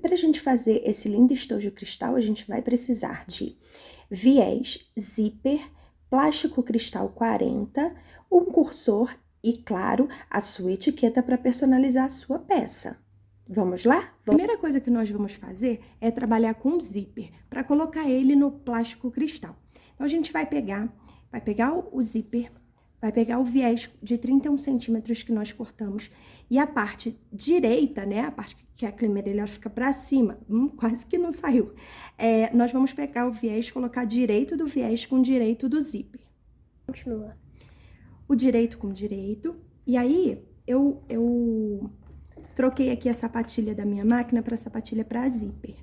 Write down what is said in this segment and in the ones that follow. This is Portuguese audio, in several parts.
para a gente fazer esse lindo estojo cristal, a gente vai precisar de viés, zíper, plástico cristal 40, um cursor e, claro, a sua etiqueta para personalizar a sua peça. Vamos lá? A primeira coisa que nós vamos fazer é trabalhar com zíper, para colocar ele no plástico cristal. Então, a gente vai pegar o zíper, vai pegar o viés de 31 centímetros que nós cortamos e a parte direita, né, a parte que a climadeira ela fica para cima, quase que não saiu. Nós vamos pegar o viés, colocar direito do viés com direito do zíper. Continua. O direito com direito. E aí, eu troquei aqui a sapatilha da minha máquina para a sapatilha para zíper.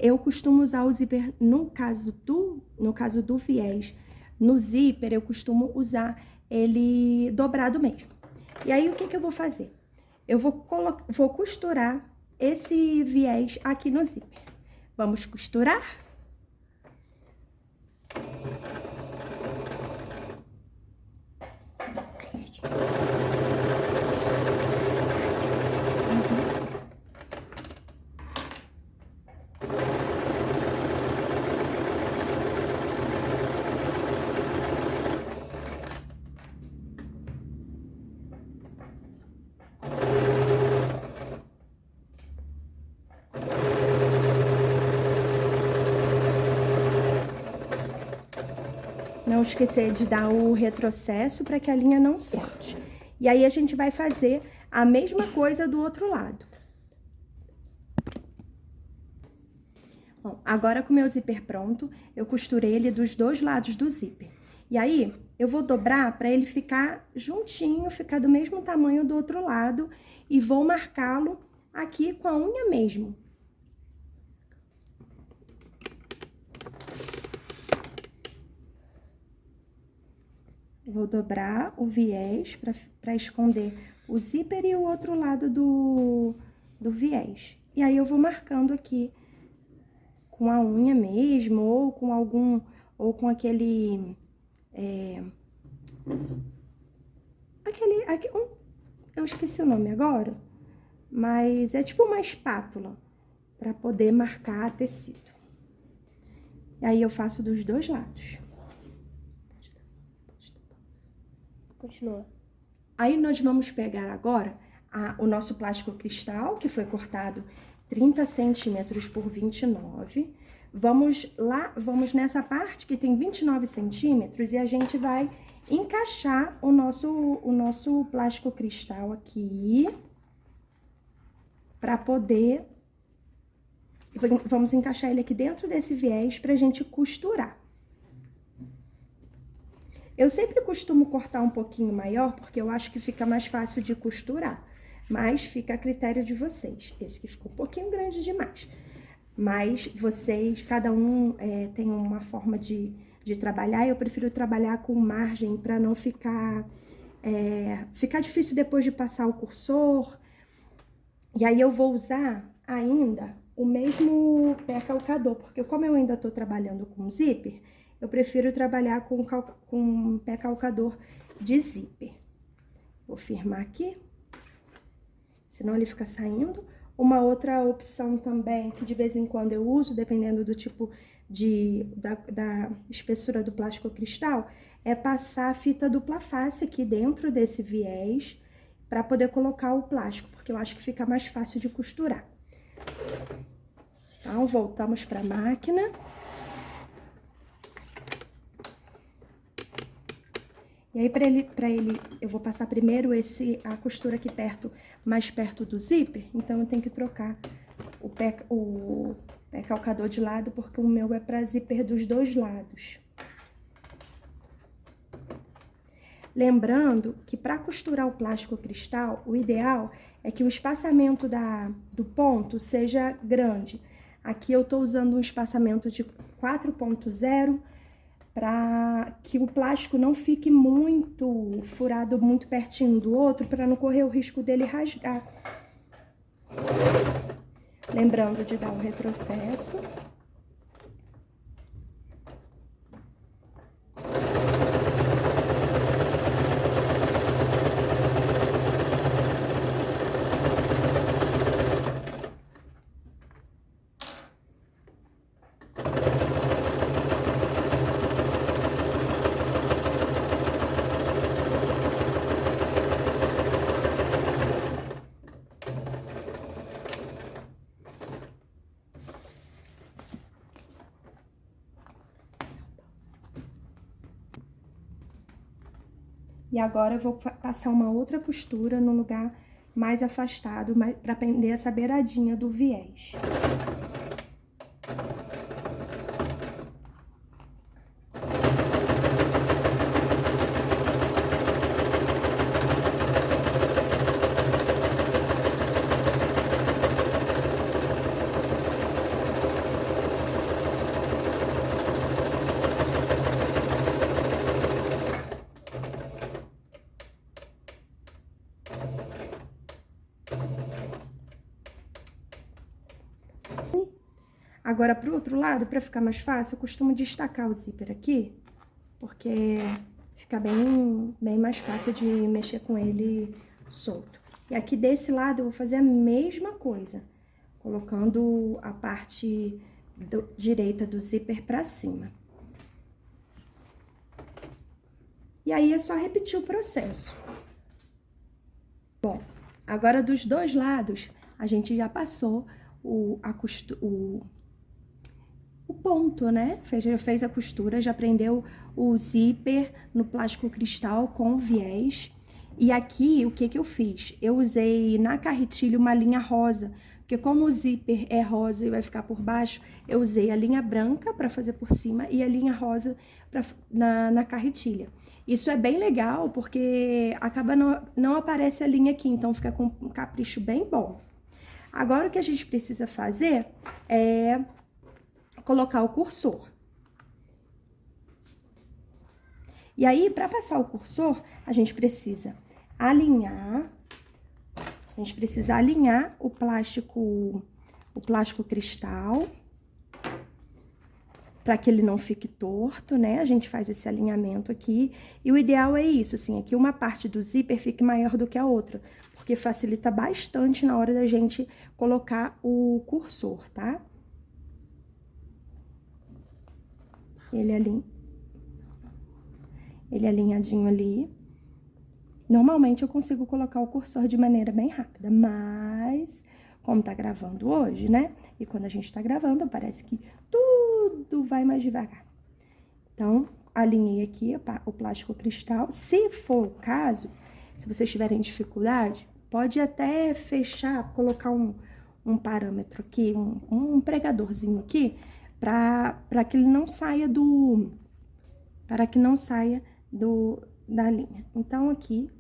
Eu costumo usar o zíper, no caso do viés, no zíper eu costumo usar ele dobrado mesmo. E aí, o que eu vou fazer? Eu vou costurar esse viés aqui no zíper. Vamos costurar? Não esquecer de dar o retrocesso para que a linha não solte. E aí, a gente vai fazer a mesma coisa do outro lado. Bom, agora com o meu zíper pronto, eu costurei ele dos dois lados do zíper. E aí, eu vou dobrar para ele ficar juntinho, ficar do mesmo tamanho do outro lado e vou marcá-lo aqui com a unha mesmo. Vou dobrar o viés para esconder o zíper e o outro lado do viés. E aí, eu vou marcando aqui com a unha mesmo, ou com aquele... eu esqueci o nome agora, mas é tipo uma espátula para poder marcar tecido. E aí, eu faço dos dois lados. Continua. Aí, nós vamos pegar agora o nosso plástico cristal, que foi cortado 30 centímetros por 29. Vamos nessa parte que tem 29 centímetros e a gente vai encaixar o nosso plástico cristal aqui para poder... Vamos encaixar ele aqui dentro desse viés pra gente costurar. Eu sempre costumo cortar um pouquinho maior, porque eu acho que fica mais fácil de costurar. Mas fica a critério de vocês. Esse aqui ficou um pouquinho grande demais. Mas vocês, cada um tem uma forma de trabalhar. Eu prefiro trabalhar com margem para não ficar difícil depois de passar o cursor. E aí eu vou usar ainda o mesmo pé calcador, porque como eu ainda tô trabalhando com zíper, eu prefiro trabalhar com pé calcador de zíper. Vou firmar aqui, senão ele fica saindo. Uma outra opção também, que de vez em quando eu uso, dependendo do tipo da espessura do plástico cristal, é passar a fita dupla face aqui dentro desse viés, para poder colocar o plástico, porque eu acho que fica mais fácil de costurar. Então, voltamos para a máquina. E aí, eu vou passar primeiro a costura aqui mais perto do zíper, então eu tenho que trocar o pé calcador de lado, porque o meu é para zíper dos dois lados. Lembrando que para costurar o plástico cristal, o ideal é que o espaçamento do ponto seja grande. Aqui eu tô usando um espaçamento de 4.0, para que o plástico não fique muito furado, muito pertinho do outro, para não correr o risco dele rasgar. Lembrando de dar o retrocesso. E agora eu vou passar uma outra costura no lugar mais afastado, para prender essa beiradinha do viés. Agora, pro outro lado, para ficar mais fácil, eu costumo destacar o zíper aqui, porque fica bem mais fácil de mexer com ele solto. E aqui desse lado eu vou fazer a mesma coisa, colocando a parte direita do zíper para cima. E aí é só repetir o processo. Bom, agora dos dois lados, a gente já passou o ponto, né? Já fez a costura, já prendeu o zíper no plástico cristal com viés. E aqui, o que que eu fiz? Eu usei na carretilha uma linha rosa, porque como o zíper é rosa e vai ficar por baixo, eu usei a linha branca para fazer por cima e a linha rosa na carretilha. Isso é bem legal, porque acaba não aparece a linha aqui, então fica com um capricho bem bom. Agora, o que a gente precisa fazer é colocar o cursor. E aí, para passar o cursor, a gente precisa alinhar o plástico cristal, para que ele não fique torto, né? A gente faz esse alinhamento aqui. E o ideal é isso, assim, é que uma parte do zíper fique maior do que a outra, porque facilita bastante na hora da gente colocar o cursor, tá? Ele alinhadinho ali. Normalmente eu consigo colocar o cursor de maneira bem rápida, mas como tá gravando hoje, né? E quando a gente tá gravando, parece que tudo vai mais devagar. Então, alinhei aqui o plástico cristal. Se for o caso, se vocês tiverem dificuldade, pode até fechar, colocar um parâmetro aqui, um pregadorzinho aqui, para que ele não saia da linha. Então, aqui,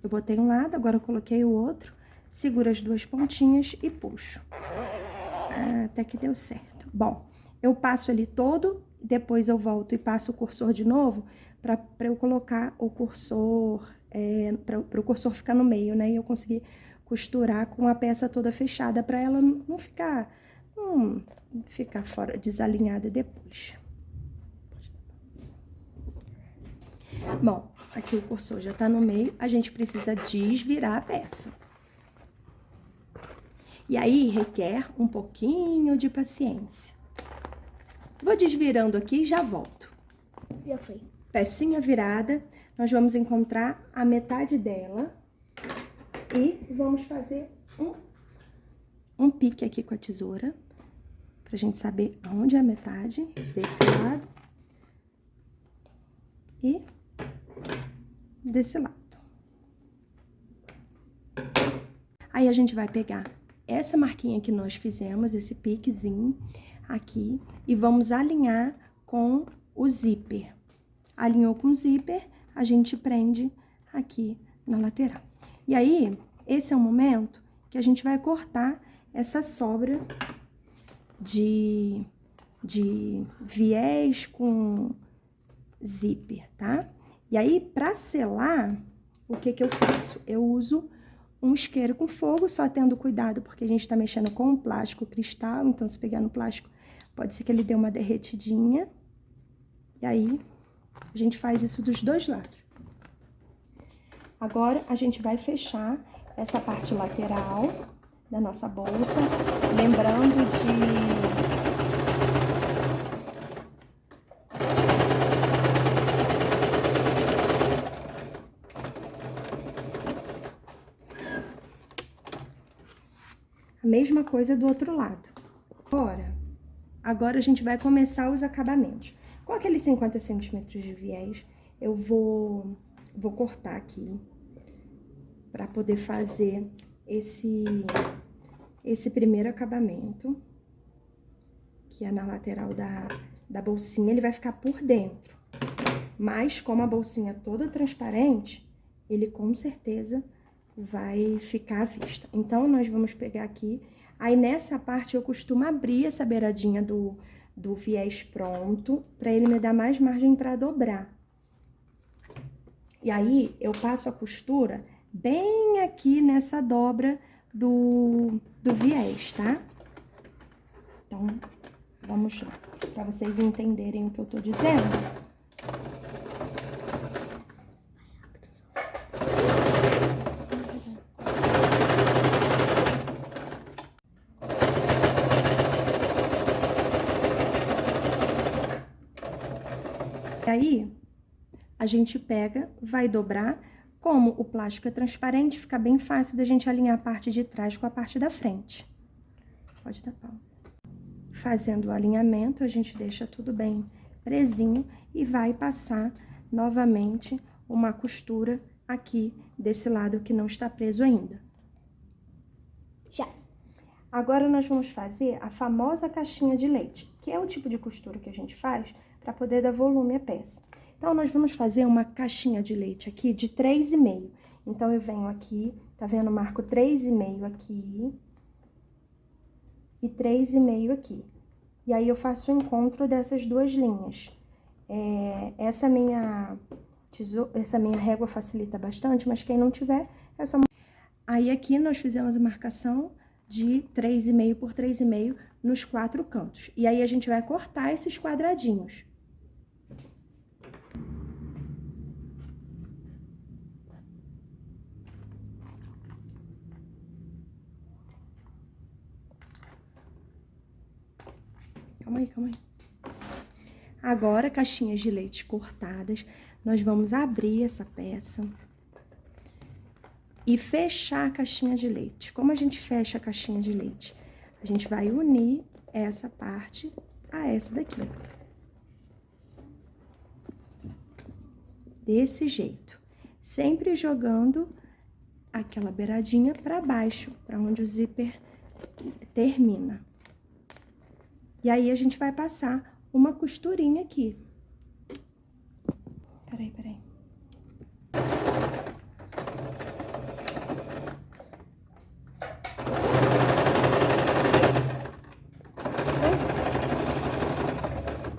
eu botei um lado, agora eu coloquei o outro, seguro as duas pontinhas e puxo. Até que deu certo. Bom, eu passo ele todo, depois eu volto e passo o cursor de novo, para eu colocar o cursor, para o cursor ficar no meio, né? E eu conseguir costurar com a peça toda fechada, para ela não ficar fora, desalinhada depois. Bom, aqui o cursor já tá no meio, a gente precisa desvirar a peça. E aí, requer um pouquinho de paciência. Vou desvirando aqui e já volto. Já foi. Pecinha virada, nós vamos encontrar a metade dela e vamos fazer um pique aqui com a tesoura, pra gente saber aonde é a metade desse lado e desse lado. Aí, a gente vai pegar essa marquinha que nós fizemos, esse piquezinho aqui, e vamos alinhar com o zíper. Alinhou com o zíper, a gente prende aqui na lateral. E aí, esse é o momento que a gente vai cortar essa sobra de viés com zíper, tá? E aí, pra selar, o que que eu faço? Eu uso um isqueiro com fogo, só tendo cuidado, porque a gente tá mexendo com um plástico cristal, então se pegar no plástico, pode ser que ele dê uma derretidinha. E aí, a gente faz isso dos dois lados. Agora, a gente vai fechar essa parte lateral da nossa bolsa, lembrando a mesma coisa do outro lado. Agora a gente vai começar os acabamentos. Com aqueles 50 centímetros de viés, eu vou vou cortar aqui para poder fazer esse primeiro acabamento, que é na lateral da bolsinha, ele vai ficar por dentro. Mas, como a bolsinha é toda transparente, ele com certeza vai ficar à vista. Então, nós vamos pegar aqui, aí nessa parte eu costumo abrir essa beiradinha do viés pronto, para ele me dar mais margem para dobrar. E aí, eu passo a costura bem aqui nessa dobra do viés, tá? Então, vamos lá, para vocês entenderem o que eu tô dizendo. E aí, a gente pega, vai dobrar. Como o plástico é transparente, fica bem fácil da gente alinhar a parte de trás com a parte da frente. Pode dar pausa. Fazendo o alinhamento, a gente deixa tudo bem presinho e vai passar novamente uma costura aqui desse lado que não está preso ainda. Já. Agora, nós vamos fazer a famosa caixinha de leite, que é o tipo de costura que a gente faz para poder dar volume à peça. Então, nós vamos fazer uma caixinha de leite aqui de 3,5. Então, eu venho aqui, tá vendo? Marco 3,5 aqui e 3,5 aqui. E aí, eu faço o encontro dessas duas linhas. Essa minha régua facilita bastante, mas quem não tiver, é só... Aí, aqui, nós fizemos a marcação de 3,5 por 3,5 nos 4 cantos. E aí, a gente vai cortar esses quadradinhos. Calma aí. Agora, caixinhas de leite cortadas, nós vamos abrir essa peça e fechar a caixinha de leite. Como a gente fecha a caixinha de leite? A gente vai unir essa parte a essa daqui. Desse jeito. Sempre jogando aquela beiradinha para baixo, para onde o zíper termina. E aí, a gente vai passar uma costurinha aqui. Peraí.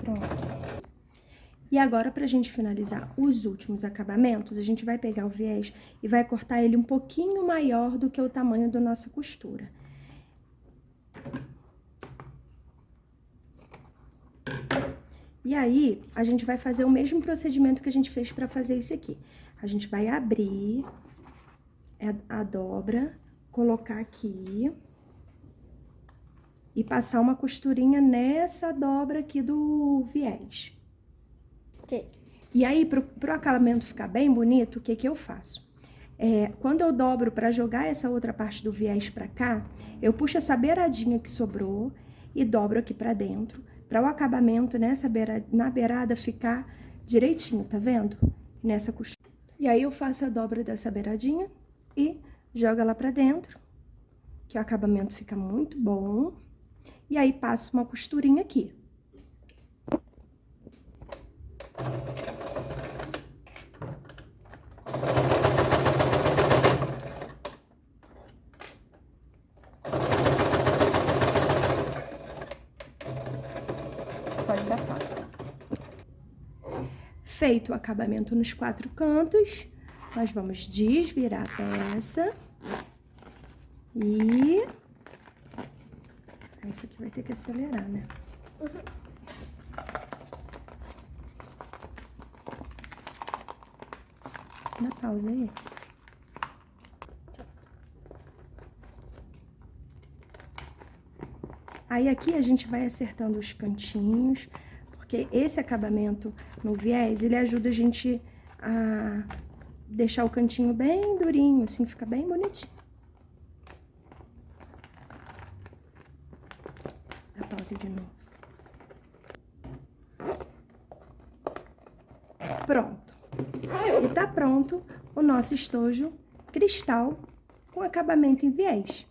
Pronto. E agora, pra gente finalizar os últimos acabamentos, a gente vai pegar o viés e vai cortar ele um pouquinho maior do que o tamanho da nossa costura. E aí, a gente vai fazer o mesmo procedimento que a gente fez pra fazer esse aqui. A gente vai abrir a dobra, colocar aqui e passar uma costurinha nessa dobra aqui do viés. Ok. E aí, pro acabamento ficar bem bonito, o que que eu faço? Quando eu dobro pra jogar essa outra parte do viés pra cá, eu puxo essa beiradinha que sobrou e dobro aqui pra dentro, para o acabamento na beirada ficar direitinho, tá vendo? Nessa costura. E aí, eu faço a dobra dessa beiradinha e jogo ela pra dentro, que o acabamento fica muito bom. E aí, passo uma costurinha aqui. Pode dar pausa. Feito o acabamento nos 4 cantos, nós vamos desvirar a peça e... Isso aqui vai ter que acelerar, né? Dá pausa aí. Aí, aqui a gente vai acertando os cantinhos, porque esse acabamento no viés, ele ajuda a gente a deixar o cantinho bem durinho, assim, fica bem bonitinho. Dá pausa de novo. Pronto. E tá pronto o nosso estojo cristal com acabamento em viés.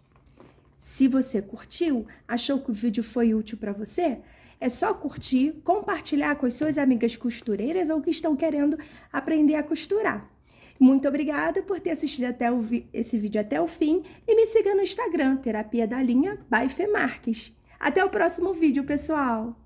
Se você curtiu, achou que o vídeo foi útil para você, é só curtir, compartilhar com as suas amigas costureiras ou que estão querendo aprender a costurar. Muito obrigada por ter assistido esse vídeo até o fim e me siga no Instagram, Terapia da Linha by Fê Marques. Até o próximo vídeo, pessoal!